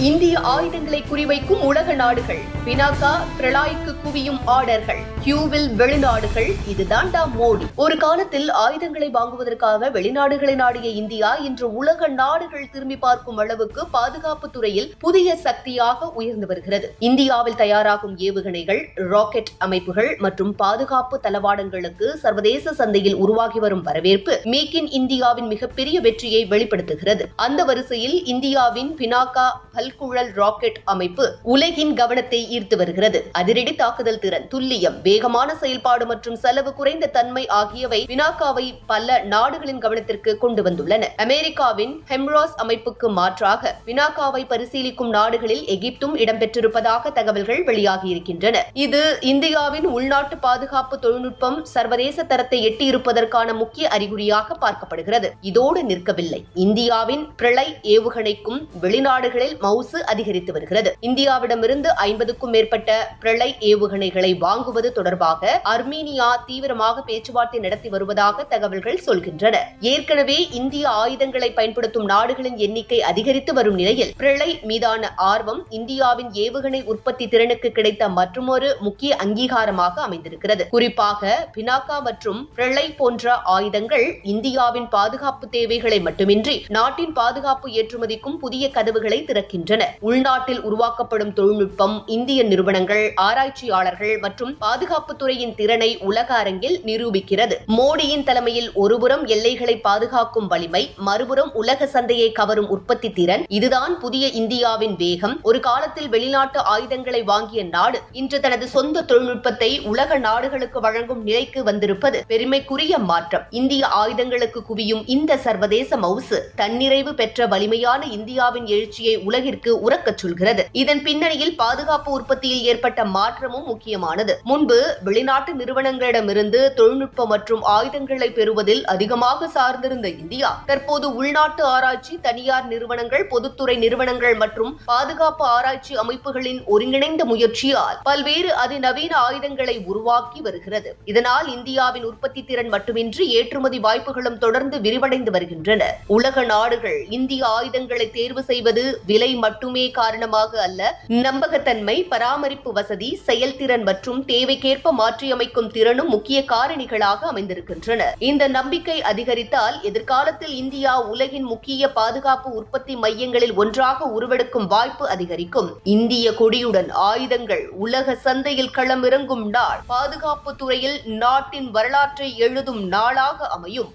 இந்திய ஆயுதங்களை குறிவைக்கும் உலக நாடுகள், பினாகா பிரளாய்க்கு குவியும் ஆர்டர்கள், கியூவில் வெளிநாடுகள். இதுதான்டா மோடி. ஒரு காலத்தில் ஆயுதங்களை வாங்குவதற்காக வெளிநாடுகளை நாடிய இந்தியா இன்று உலக நாடுகள் திரும்பி பார்க்கும் அளவுக்கு பாதுகாப்பு துறையில் புதிய சக்தியாக உயர்ந்து வருகிறது. இந்தியாவில் தயாராகும் ஏவுகணைகள், ராக்கெட் அமைப்புகள் மற்றும் பாதுகாப்பு தளவாடங்களுக்கு சர்வதேச சந்தையில் உருவாகி வரும் வரவேற்பு மேக் இன் இந்தியாவின் மிகப்பெரிய வெற்றியை வெளிப்படுத்துகிறது. அந்த வரிசையில் இந்தியாவின் பினாகா பல்குழல் ராக்கெட் அமைப்பு உலகின் கவனத்தை ஈர்த்து வருகிறது. அதிரடி தாக்குதல் திறன், துல்லியம், வேகமான செயல்பாடு மற்றும் செலவு குறைந்த தன்மை ஆகியவை பினாகாவை பல நாடுகளின் கவனத்திற்கு கொண்டு வந்துள்ளன. அமெரிக்காவின் ஹெம்ராஸ் அமைப்புக்கு மாற்றாக பினாகாவை பரிசீலிக்கும் நாடுகளில் எகிப்தும் இடம்பெற்றிருப்பதாக தகவல்கள் வெளியாகியிருக்கின்றன. இது இந்தியாவின் உள்நாட்டு பாதுகாப்பு தொழில்நுட்பம் சர்வதேச தரத்தை எட்டியிருப்பதற்கான முக்கிய அறிகுறியாக பார்க்கப்படுகிறது. இதோடு நிற்கவில்லை. இந்தியாவின் பிரளய் ஏவுகணைக்கும் வெளிநாடுகளில் மவுசு அதிகரித்து வருகிறது. இந்தியாவிடமிருந்து 50க்கும் மேற்பட்ட பிரளய் ஏவுகணைகளை வாங்குவது தொடர்பாக அர்மீனியா தீவிரமாக பேச்சுவார்த்தை நடத்தி வருவதாக தகவல்கள் சொல்கின்றன. ஏற்கனவே இந்திய ஆயுதங்களை பயன்படுத்தும் நாடுகளின் எண்ணிக்கை அதிகரித்து வரும் நிலையில் பிரளய் மீதான ஆர்வம் இந்தியாவின் ஏவுகணை உற்பத்தி திறனுக்கு கிடைத்த மற்றொரு முக்கிய அங்கீகாரமாக அமைந்திருக்கிறது. குறிப்பாக பினாகா மற்றும் பிரளய் போன்ற ஆயுதங்கள் இந்தியாவின் பாதுகாப்பு தேவைகளை மட்டுமின்றி நாட்டின் பாதுகாப்பு ஏற்றுமதிக்கும் புதிய கதவுகளை திறக்கின்றன. உள்நாட்டில் உருவாக்கப்படும் தொழில்நுட்பம், இந்திய நிறுவனங்கள், ஆராய்ச்சியாளர்கள் மற்றும் பாதுகாப்பு துறையின் திறனை உலக அரங்கில் நிரூபிக்கிறது. மோடியின் தலைமையில் ஒருபுறம் எல்லைகளை பாதுகாக்கும் வலிமை, மறுபுறம் உலக சந்தையை கவரும் உற்பத்தி திறன். இதுதான் புதிய இந்தியாவின் வேகம். ஒரு காலத்தில் வெளிநாட்டு ஆயுதங்களை வாங்கிய நாடு இன்று தனது சொந்த தொழில்நுட்பத்தை உலக நாடுகளுக்கு வழங்கும் நிலைக்கு வந்திருப்பது பெருமைக்குரிய மாற்றம். இந்திய ஆயுதங்களுக்கு குவியும் இந்த சர்வதேச மவுசு தன்னிறைவு பெற்ற வலிமையான இந்தியாவின் எழுச்சியை உலகிற்கு உறக்கச் சொல்கிறது. இதன் பின்னணியில் பாதுகாப்பு உற்பத்தியில் ஏற்பட்ட மாற்றமும் முக்கியமானது. முன்பு வெளிநாட்டு நிறுவனங்களிடமிருந்து தொழில்நுட்பம் மற்றும் ஆயுதங்களை பெறுவதில் அதிகமாக சார்ந்திருந்த இந்தியா தற்போது உள்நாட்டு ஆராய்ச்சி, தனியார் நிறுவனங்கள், பொதுத்துறை நிறுவனங்கள் மற்றும் பாதுகாப்பு ஆராய்ச்சி அமைப்புகளின் ஒருங்கிணைந்த முயற்சியால் பல்வேறு அதிநவீன ஆயுதங்களை உருவாக்கி வருகிறது. இதனால் இந்தியாவின் உற்பத்தி திறன் மட்டுமின்றி ஏற்றுமதி வாய்ப்புகளும் தொடர்ந்து விரிவடைந்து வருகின்றன. உலக நாடுகள் இந்திய ஆயுதங்களை தேர்வு செய்வது விலை மட்டுமே காரணமாக அல்ல, நம்பகத்தன்மை, பராமரிப்பு வசதி, செயல்திறன் மற்றும் தேவைக்கேற்ப மாற்றியமைக்கும் திறனும் முக்கிய காரணிகளாக அமைந்திருக்கின்றன. இந்த நம்பிக்கை அதிகரித்தால் எதிர்காலத்தில் இந்தியா உலகின் முக்கிய பாதுகாப்பு உற்பத்தி மையங்களில் ஒன்றாக உருவெடுக்கும் வாய்ப்பு அதிகரிக்கும். இந்திய கொடியுடன் ஆயுதங்கள் உலக சந்தையில் களமிறங்கும் நாள் பாதுகாப்பு துறையில் நாட்டின் வரலாற்றை எழுதும் நாளாக அமையும்.